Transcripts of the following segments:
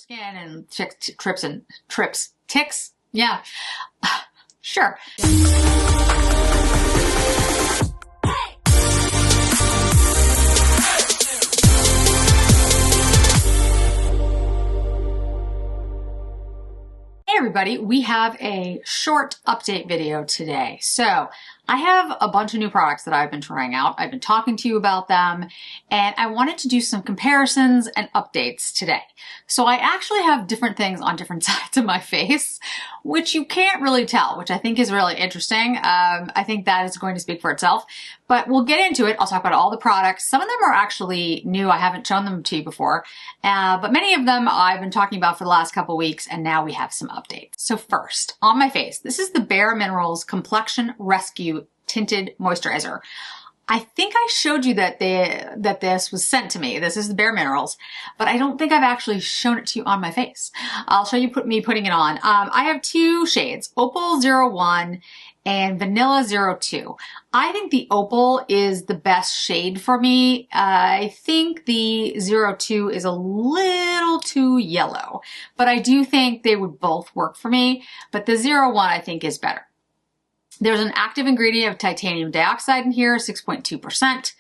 skin and ticks. Yeah, sure. Hey everybody, we have a short update video today. So I have a bunch of new products that I've been trying out. I've been talking to you about them, and I wanted to do some comparisons and updates today. So I actually have different things on different sides of my face, which you can't really tell, which I think is really interesting. I think that is going to speak for itself, but we'll get into it. I'll talk about all the products. Some of them are actually new. I haven't shown them to you before, but many of them I've been talking about for the last couple weeks, and now we have some updates. So first, on my face, this is the Bare Minerals Complexion Rescue Tinted Moisturizer. I think I showed you that this was sent to me. This is the Bare Minerals, but I don't think I've actually shown it to you on my face. I'll show you me putting it on. I have two shades, Opal 01 and Vanilla 02. I think the Opal is the best shade for me. I think the 02 is a little too yellow, but I do think they would both work for me. But the 01 I think is better. There's an active ingredient of titanium dioxide in here, 6.2%,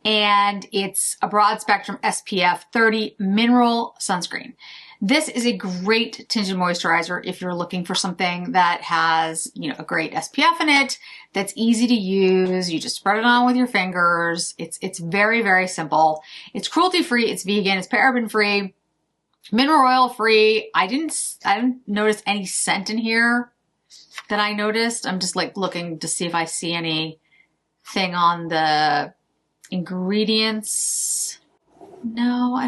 and it's a broad spectrum SPF 30 mineral sunscreen. This is a great tinted moisturizer if you're looking for something that has, a great SPF in it, that's easy to use. You just spread it on with your fingers. It's very, very simple. It's cruelty-free, it's vegan, it's paraben-free, mineral oil-free. I didn't notice any scent in here that I noticed. I'm just like looking to see if I see anything on the ingredients. No, I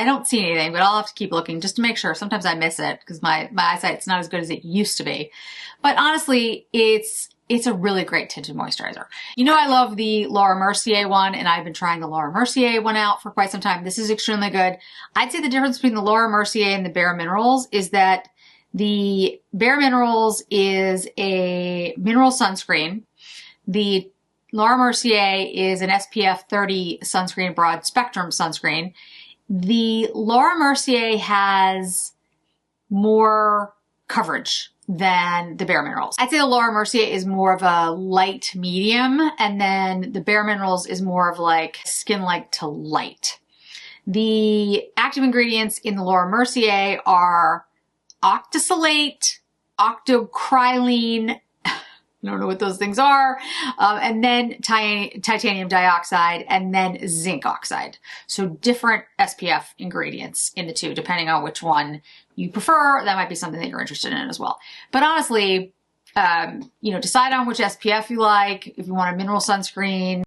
don't see anything, but I'll have to keep looking just to make sure. Sometimes I miss it because my eyesight's not as good as it used to be. But honestly, it's a really great tinted moisturizer. I love the Laura Mercier one, and I've been trying the Laura Mercier one out for quite some time. This is extremely good. I'd say the difference between the Laura Mercier and the Bare Minerals is that the Bare Minerals is a mineral sunscreen. The Laura Mercier is an SPF 30 sunscreen, broad spectrum sunscreen. The Laura Mercier has more coverage than the Bare Minerals. I'd say the Laura Mercier is more of a light medium, and then the Bare Minerals is more of like skin light to light. The active ingredients in the Laura Mercier are octisalate, octocrylene, I don't know what those things are, and then titanium dioxide, and then zinc oxide. So different SPF ingredients in the two, depending on which one you prefer. That might be something that you're interested in as well. But honestly, decide on which SPF you like. If you want a mineral sunscreen,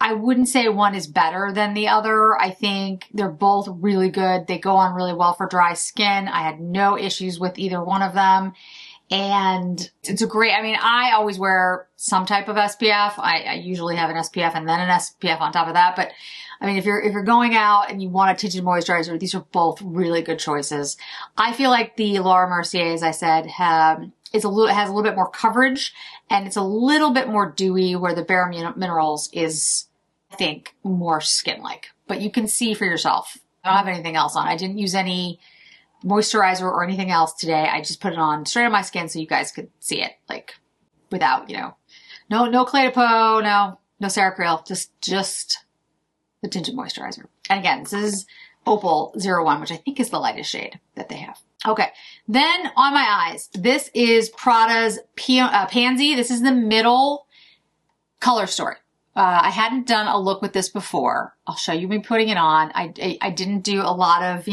I wouldn't say one is better than the other. I think they're both really good. They go on really well for dry skin. I had no issues with either one of them. And it's I always wear some type of SPF. I usually have an SPF and then an SPF on top of that. But if you're going out and you want a tinted moisturizer, these are both really good choices. I feel like the Laura Mercier, as I said, has a little bit more coverage, and it's a little bit more dewy, where the Bare Minerals is, I think, more skin-like. But you can see for yourself. I don't have anything else on. I didn't use any moisturizer or anything else today. I just put it on straight on my skin so you guys could see it, like, without, no Clé de Peau, no CeraCreel, just the tinted moisturizer. And again, this is Opal 01, which I think is the lightest shade that they have. Okay, then on my eyes, this is Prada's Pansy. This is the middle color story. I hadn't done a look with this before. I'll show you me putting it on. I didn't do a lot of,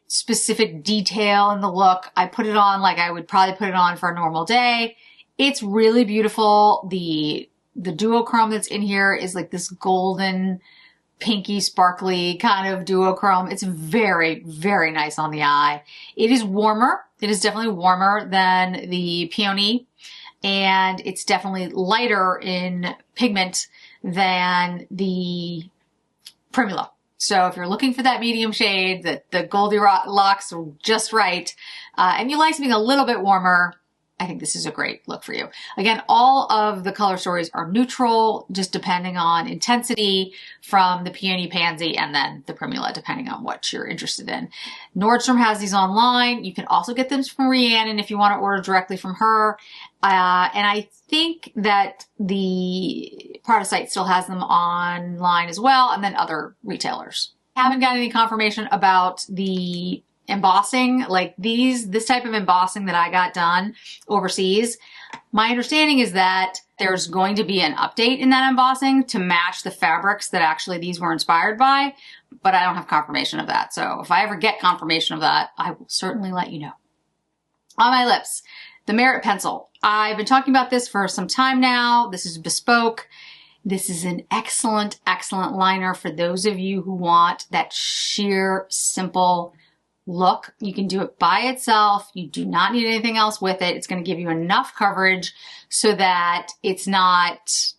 specific detail in the look. I put it on like I would probably put it on for a normal day. It's really beautiful. The duochrome that's in here is like this golden, pinky, sparkly kind of duochrome. It's very, very nice on the eye. It is warmer. It is definitely warmer than the Peony, and it's definitely lighter in pigment than the Primula. So if you're looking for that medium shade, the Goldilocks are just right, and you like something a little bit warmer, I think this is a great look for you. Again, all of the color stories are neutral, just depending on intensity from the Peony Pansy and then the Primula, depending on what you're interested in. Nordstrom has these online. You can also get them from Rhiannon if you want to order directly from her. And I think that the Prada site still has them online as well, and then other retailers. Haven't gotten any confirmation about the embossing, like this type of embossing that I got done overseas. My understanding is that there's going to be an update in that embossing to match the fabrics that actually these were inspired by, but I don't have confirmation of that. So if I ever get confirmation of that, I will certainly let you know. On my lips, the Merit pencil. I've been talking about this for some time now. This is bespoke. This is an excellent, excellent liner for those of you who want that sheer, simple look. You can do it by itself. You do not need anything else with it. It's going to give you enough coverage so that it's not,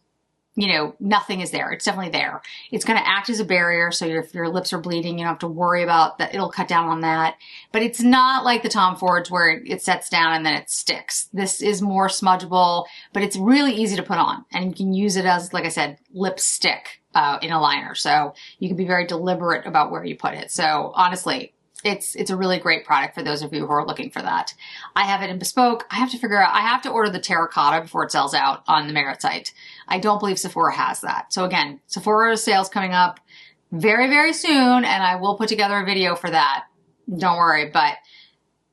you know, nothing is there. It's definitely there. It's going to act as a barrier. So if your lips are bleeding, you don't have to worry about that. It'll cut down on that. But it's not like the Tom Fords where it sets down and then it sticks. This is more smudgeable, but it's really easy to put on. And you can use it as, like I said, lipstick in a liner. So you can be very deliberate about where you put it. So honestly, it's a really great product for those of you who are looking for that. I have it in bespoke. I have to figure out, I have to order the terracotta before it sells out on the Merit site. I don't believe Sephora has that. So again, Sephora sale's coming up very, very soon, and I will put together a video for that. Don't worry, but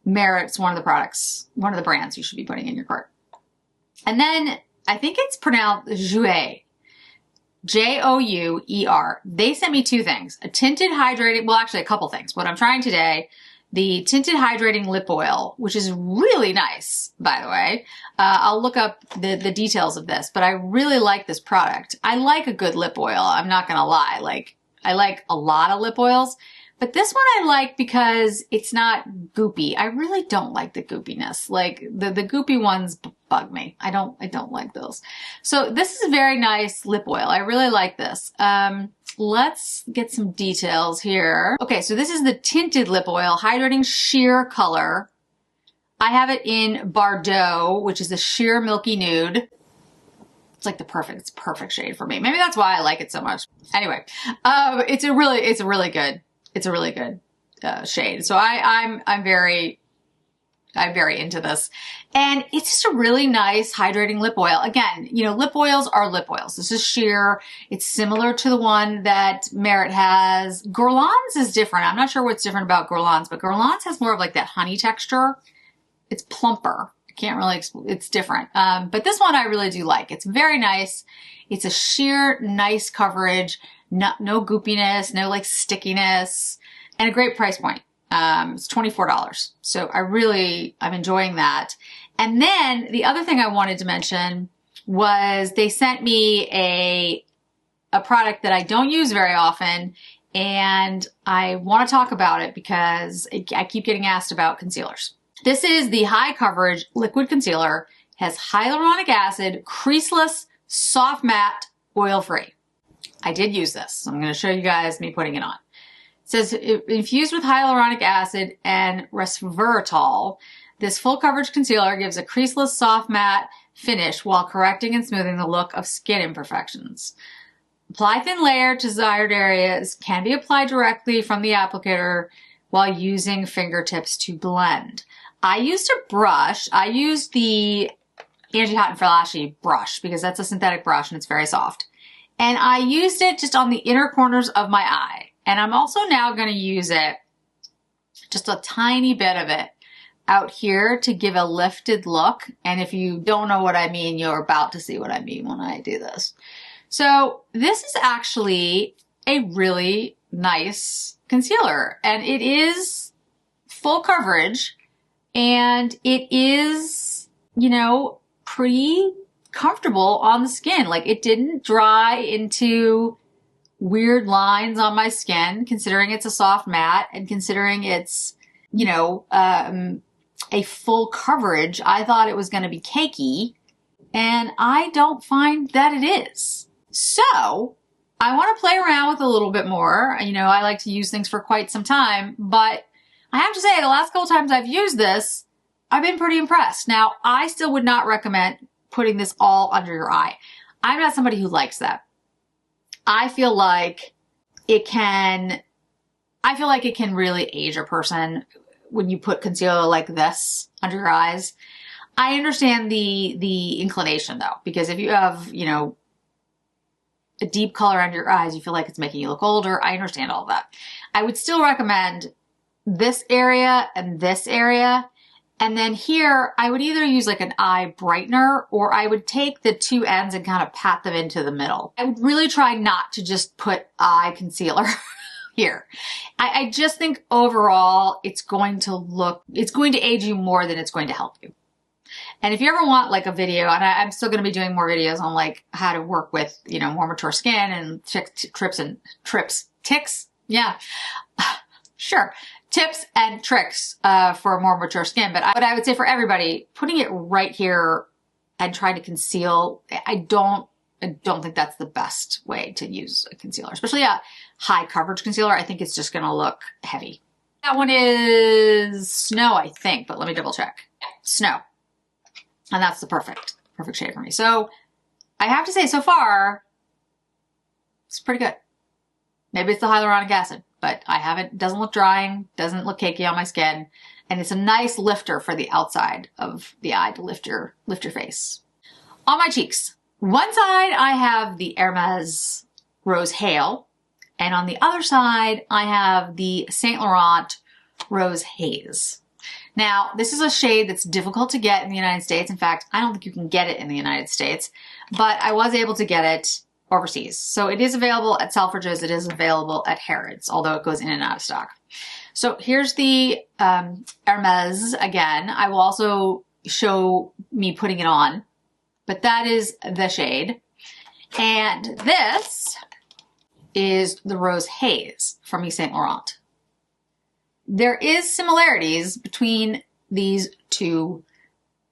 Merit's one of the products, one of the brands you should be putting in your cart. And then I think it's pronounced Jouer. Jouer. They sent me two things. A tinted hydrating, well, actually a couple things. What I'm trying today, the tinted hydrating lip oil, which is really nice, by the way. I'll look up the details of this, but I really like this product. I like a good lip oil. I'm not going to lie. Like, I like a lot of lip oils, but this one I like because it's not goopy. I really don't like the goopiness. Like the goopy ones bug me. I don't like those. So this is a very nice lip oil. I really like this. Let's get some details here. Okay, so this is the tinted lip oil, hydrating sheer color. I have it in Bordeaux, which is the sheer milky nude. It's like it's perfect shade for me. Maybe that's why I like it so much. Anyway, it's a really good shade. So I'm very into this. And it's just a really nice hydrating lip oil. Again, you know, lip oils are lip oils. This is sheer. It's similar to the one that Merit has. Guerlain's is different. I'm not sure what's different about Guerlain's, but Guerlain's has more of like that honey texture. It's plumper. I can't really, it's different. But this one I really do like. It's very nice. It's a sheer, nice coverage. No goopiness, no like stickiness, and a great price point. It's $24. So I'm enjoying that. And then the other thing I wanted to mention was they sent me a product that I don't use very often, and I want to talk about it because I keep getting asked about concealers. This is the High Coverage Liquid Concealer. It has hyaluronic acid, creaseless, soft matte, oil-free. I did use this. So I'm going to show you guys me putting it on. It says infused with hyaluronic acid and resveratrol, this full coverage concealer gives a creaseless, soft matte finish while correcting and smoothing the look of skin imperfections. Apply thin layer to desired areas. Can be applied directly from the applicator while using fingertips to blend. I used a brush. I used the Angie Hot and Flashy brush because that's a synthetic brush and it's very soft. And I used it just on the inner corners of my eye. And I'm also now going to use it, just a tiny bit of it, out here to give a lifted look. And if you don't know what I mean, you're about to see what I mean when I do this. So this is actually a really nice concealer. And it is full coverage. And it is, you know, pretty comfortable on the skin. Like it didn't dry into weird lines on my skin, considering it's a soft matte and considering it's, you know, a full coverage. I thought it was going to be cakey, and I don't find that it is. So I want to play around with it a little bit more. You know, I like to use things for quite some time, but I have to say the last couple times I've used this, I've been pretty impressed. Now, I still would not recommend putting this all under your eye. I'm not somebody who likes that. I feel like it can really age a person when you put concealer like this under your eyes. I understand the inclination though, because if you have, you know, a deep color under your eyes, you feel like it's making you look older. I understand all of that. I would still recommend this area and this area. And then here, I would either use like an eye brightener, or I would take the two ends and kind of pat them into the middle. I would really try not to just put eye concealer here. I just think overall, it's going to age you more than it's going to help you. And if you ever want like a video, and I'm still going to be doing more videos on like how to work with, you know, more mature skin and ticks. Yeah, sure. Tips and tricks for more mature skin. But I would say for everybody, putting it right here and trying to conceal, I don't think that's the best way to use a concealer, especially a high coverage concealer. I think it's just going to look heavy. That one is Snow, I think, but let me double check. Snow. And that's the perfect shade for me. So I have to say so far, it's pretty good. Maybe it's the hyaluronic acid, but doesn't look drying, doesn't look cakey on my skin. And it's a nice lifter for the outside of the eye to lift your face. On my cheeks, one side I have the Hermes Rose Hale, and on the other side I have the Saint Laurent Rose Haze. Now, this is a shade that's difficult to get in the United States. In fact, I don't think you can get it in the United States, but I was able to get it overseas. So it is available at Selfridges. It is available at Harrods, although it goes in and out of stock. So here's the Hermes again. I will also show me putting it on, but that is the shade. And this is the Rose Haze from Yves Saint Laurent. There is similarities between these two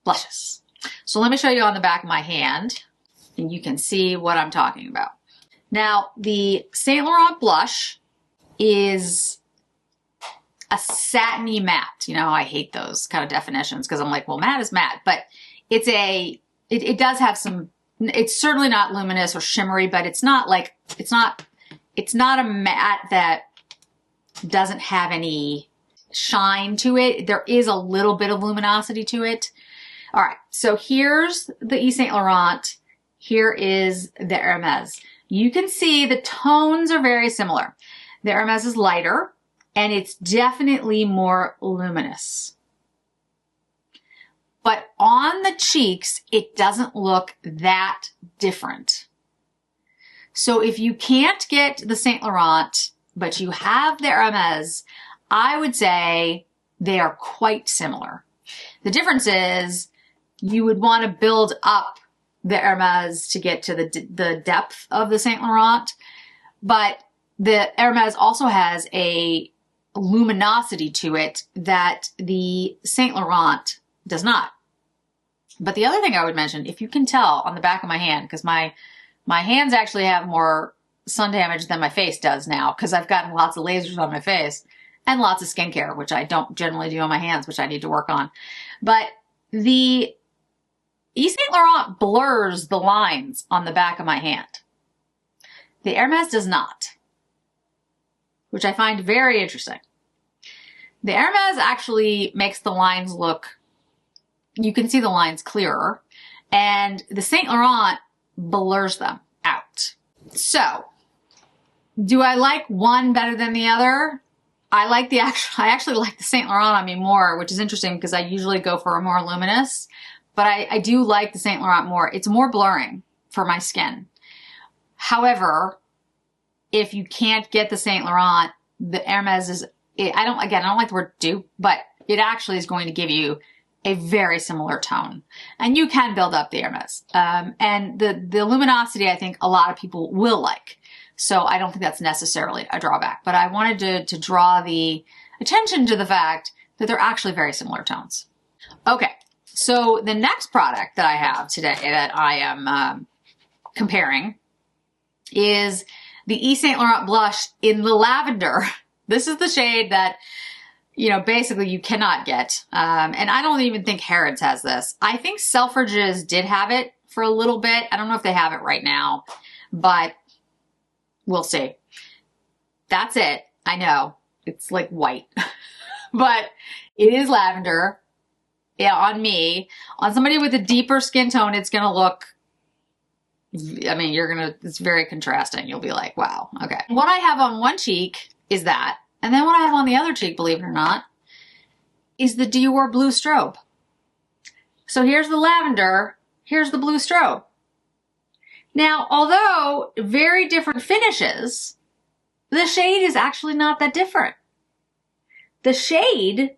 blushes. So let me show you on the back of my hand, and you can see what I'm talking about. Now, the Saint Laurent blush is a satiny matte. You know, I hate those kind of definitions because I'm like, well, matte is matte, but it does have some, it's certainly not luminous or shimmery, but it's not a matte that doesn't have any shine to it. There is a little bit of luminosity to it. All right, so here's the Yves Saint Laurent. Here is the Hermes. You can see the tones are very similar. The Hermes is lighter and it's definitely more luminous. But on the cheeks, it doesn't look that different. So if you can't get the Saint Laurent, but you have the Hermes, I would say they are quite similar. The difference is you would want to build up the Hermes to get to the depth of the Saint Laurent, but the Hermes also has a luminosity to it that the Saint Laurent does not. But the other thing I would mention, if you can tell on the back of my hand, because my hands actually have more sun damage than my face does now, because I've gotten lots of lasers on my face and lots of skincare, which I don't generally do on my hands, which I need to work on. But the Yves Saint Laurent blurs the lines on the back of my hand. The Hermes does not, which I find very interesting. The Hermes actually makes the lines look, you can see the lines clearer, and the Saint Laurent blurs them out. So, do I like one better than the other? I actually like the Saint Laurent on me more, which is interesting because I usually go for a more luminous, but I do like the Saint Laurent more. It's more blurring for my skin. However, if you can't get the Saint Laurent, the Hermes is, I don't like the word dupe, but it actually is going to give you a very similar tone. And you can build up the Hermes. And the luminosity, I think a lot of people will like. So I don't think that's necessarily a drawback, but I wanted to draw the attention to the fact that they're actually very similar tones. Okay, so the next product that I have today that I am comparing is the Yves Saint Laurent blush in the lavender. This is the shade that you know, basically you cannot get. And I don't even think Harrods has this. I think Selfridges did have it for a little bit. I don't know if they have it right now, but we'll see. That's it. I know it's like white, but it is lavender. Yeah, on me. On somebody with a deeper skin tone, it's going to look, I mean, it's very contrasting. You'll be like, wow, okay. What I have on one cheek is that. And then what I have on the other cheek, believe it or not, is the Dior blue strobe. So here's the lavender, here's the blue strobe. Now, although very different finishes, the shade is actually not that different. The shade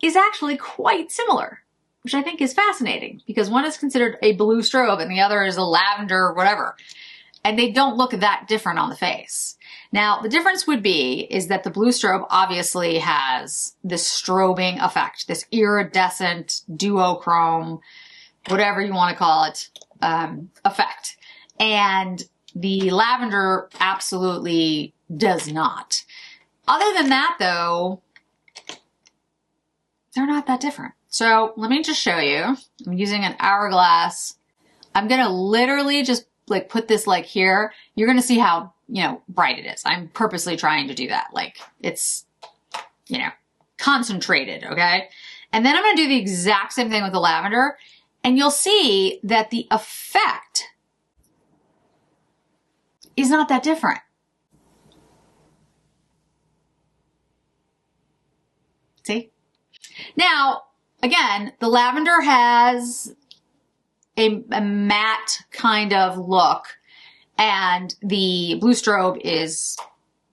is actually quite similar, which I think is fascinating because one is considered a blue strobe and the other is a lavender or whatever. And they don't look that different on the face. Now, the difference would be is that the blue strobe obviously has this strobing effect, this iridescent duochrome, whatever you want to call it, effect. And the lavender absolutely does not. Other than that, though, they're not that different. So let me just show you. I'm using an hourglass. I'm going to literally just like put this like here. You're going to see how, you know, bright it is. I'm purposely trying to do that. Like it's, you know, concentrated. Okay. And then I'm going to do the exact same thing with the lavender. And you'll see that the effect is not that different. See? Now, again, the lavender has a matte kind of look, and the blue strobe is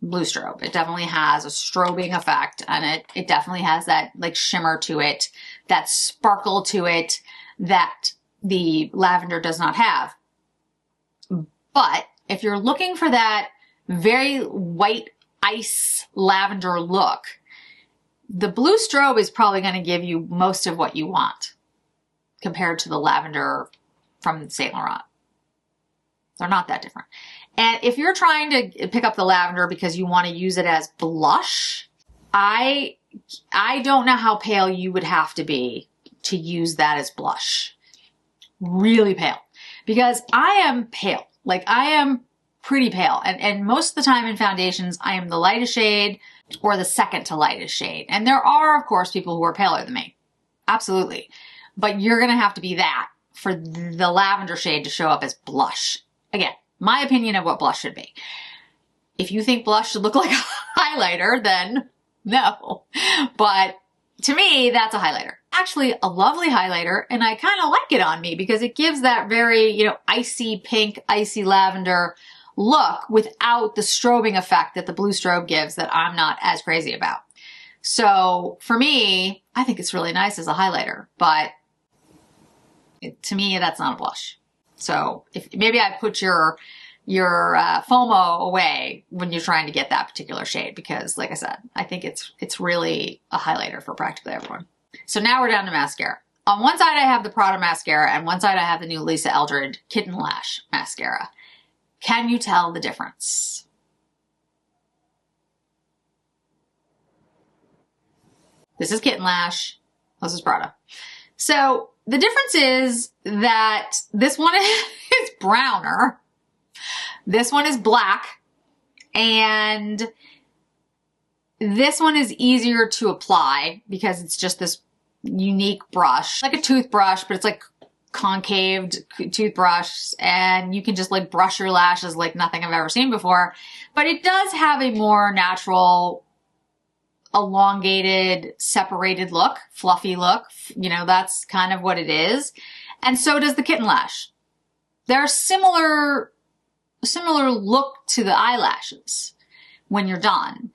blue strobe. It definitely has a strobing effect, and it definitely has that like shimmer to it, that sparkle to it that the lavender does not have. But if you're looking for that very white ice lavender look, the blue strobe is probably going to give you most of what you want compared to the lavender from Saint Laurent. They're not that different. And if you're trying to pick up the lavender because you want to use it as blush, I don't know how pale you would have to be to use that as blush. Really pale. Because I am pale. Like I am pretty pale. And most of the time in foundations, I am the lightest shade or the second to lightest shade. And there are, of course, people who are paler than me. Absolutely. But you're going to have to be that for the lavender shade to show up as blush. Again, my opinion of what blush should be. If you think blush should look like a highlighter, then no. But to me, that's a highlighter. Actually, a lovely highlighter, and I kind of like it on me because it gives that very, you know, icy pink, icy lavender look without the strobing effect that the blue strobe gives that I'm not as crazy about. So for me, I think it's really nice as a highlighter, but to me, that's not a blush. So if maybe I put your FOMO away when you're trying to get that particular shade, because like I said, I think it's really a highlighter for practically everyone. So now we're down to mascara. On one side, I have the Prada mascara, and one side I have the new Lisa Eldridge Kitten Lash mascara. Can you tell the difference? This is Kitten Lash. This is Prada. So the difference is that this one is browner. This one is black. And this one is easier to apply because it's just this unique brush. Like a toothbrush, but it's like concaved toothbrush, and you can just like brush your lashes like nothing I've ever seen before. But it does have a more natural, elongated, separated look, fluffy look. You know, that's kind of what it is. And so does the Kitten Lash. They're similar look to the eyelashes when you're done.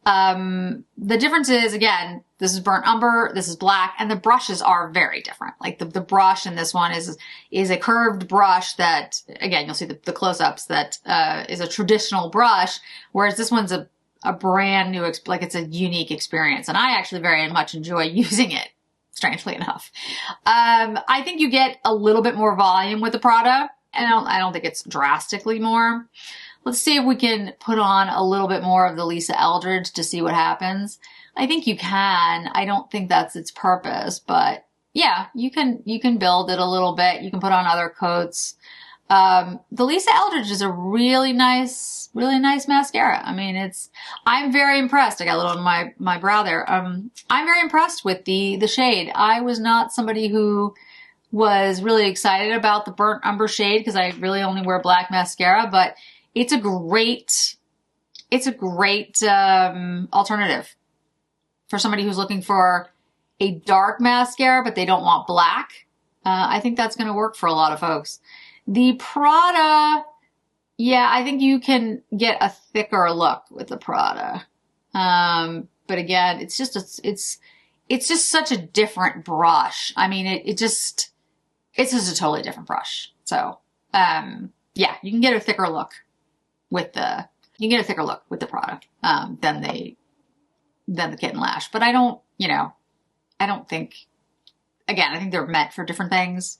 The difference is, again, this is burnt umber, this is black, and the brushes are very different. Like the brush in this one is a curved brush that, again, you'll see the close-ups, that is a traditional brush, whereas this one's a brand new, like it's a unique experience. And I actually very much enjoy using it, strangely enough. I think you get a little bit more volume with the Prada, and I don't think it's drastically more. Let's see if we can put on a little bit more of the Lisa Eldridge to see what happens. I think you can. I don't think that's its purpose, but yeah, you can build it a little bit. You can put on other coats. The Lisa Eldridge is a really nice mascara. I mean, I'm very impressed. I got a little on my brow there. I'm very impressed with the shade. I was not somebody who was really excited about the burnt umber shade because I really only wear black mascara, but it's a great alternative for somebody who's looking for a dark mascara, but they don't want black. I think that's going to work for a lot of folks. The Prada, yeah, I think you can get a thicker look with the Prada. But again, it's just such a different brush. I mean, it's just a totally different brush. So, yeah, you can get a thicker look with the Prada, than the Kit and Lash. But I don't think, again, I think they're meant for different things.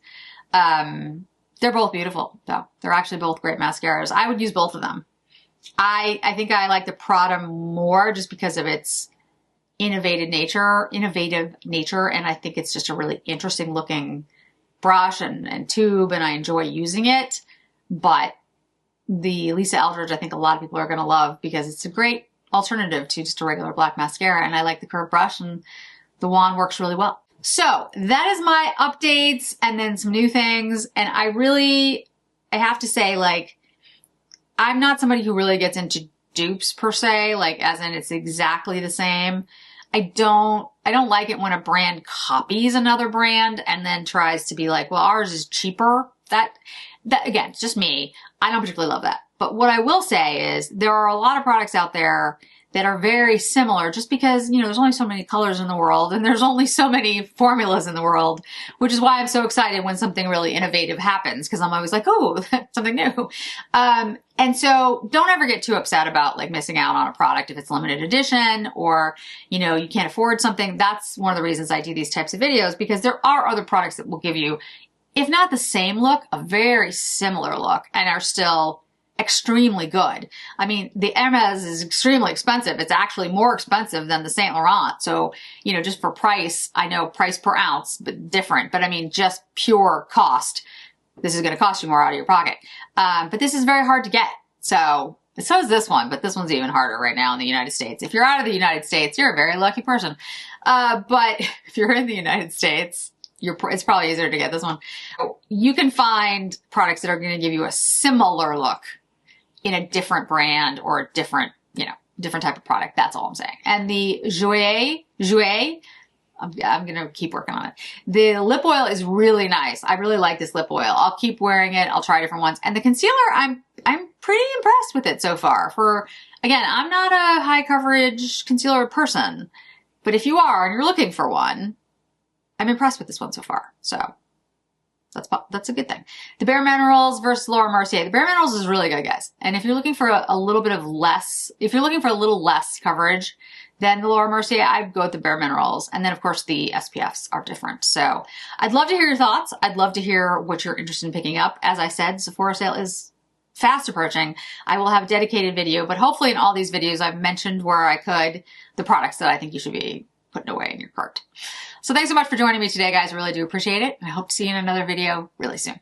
They're both beautiful, though. They're actually both great mascaras. I would use both of them. I think I like the Prada more just because of its innovative nature, and I think it's just a really interesting looking brush and tube, and I enjoy using it. But the Lisa Eldridge, I think a lot of people are going to love because it's a great alternative to just a regular black mascara, and I like the curved brush, and the wand works really well. So that is my updates and then some new things. And I have to say, like, I'm not somebody who really gets into dupes per se, like as in it's exactly the same. I don't like it when a brand copies another brand and then tries to be like, well, ours is cheaper. That again, it's just me. I don't particularly love that. But what I will say is there are a lot of products out there that are very similar just because, there's only so many colors in the world and there's only so many formulas in the world, which is why I'm so excited when something really innovative happens, because I'm always like, oh, something new. And so don't ever get too upset about like missing out on a product if it's limited edition or, you can't afford something. That's one of the reasons I do these types of videos, because there are other products that will give you, if not the same look, a very similar look and are still extremely good. I mean, the Hermes is extremely expensive. It's actually more expensive than the Saint Laurent. So, just for price, I know price per ounce, but different. But I mean, just pure cost. This is going to cost you more out of your pocket. But this is very hard to get. So is this one, but this one's even harder right now in the United States. If you're out of the United States, you're a very lucky person. But if you're in the United States, it's probably easier to get this one. You can find products that are going to give you a similar look in a different brand or a different type of product. That's all I'm saying. And the Jouer, I'm going to keep working on it. The lip oil is really nice. I really like this lip oil. I'll keep wearing it. I'll try different ones. And the concealer, I'm pretty impressed with it so far. Again, I'm not a high coverage concealer person, but if you are and you're looking for one, I'm impressed with this one so far. So that's a good thing. The Bare Minerals versus Laura Mercier. The Bare Minerals is really good, guys. And if you're looking for a little less coverage than the Laura Mercier, I'd go with the Bare Minerals. And then, of course, the SPFs are different. So I'd love to hear your thoughts. I'd love to hear what you're interested in picking up. As I said, Sephora sale is fast approaching. I will have a dedicated video, but hopefully in all these videos, I've mentioned where I could the products that I think you should be putting away in your cart. So thanks so much for joining me today, guys. I really do appreciate it. And I hope to see you in another video really soon.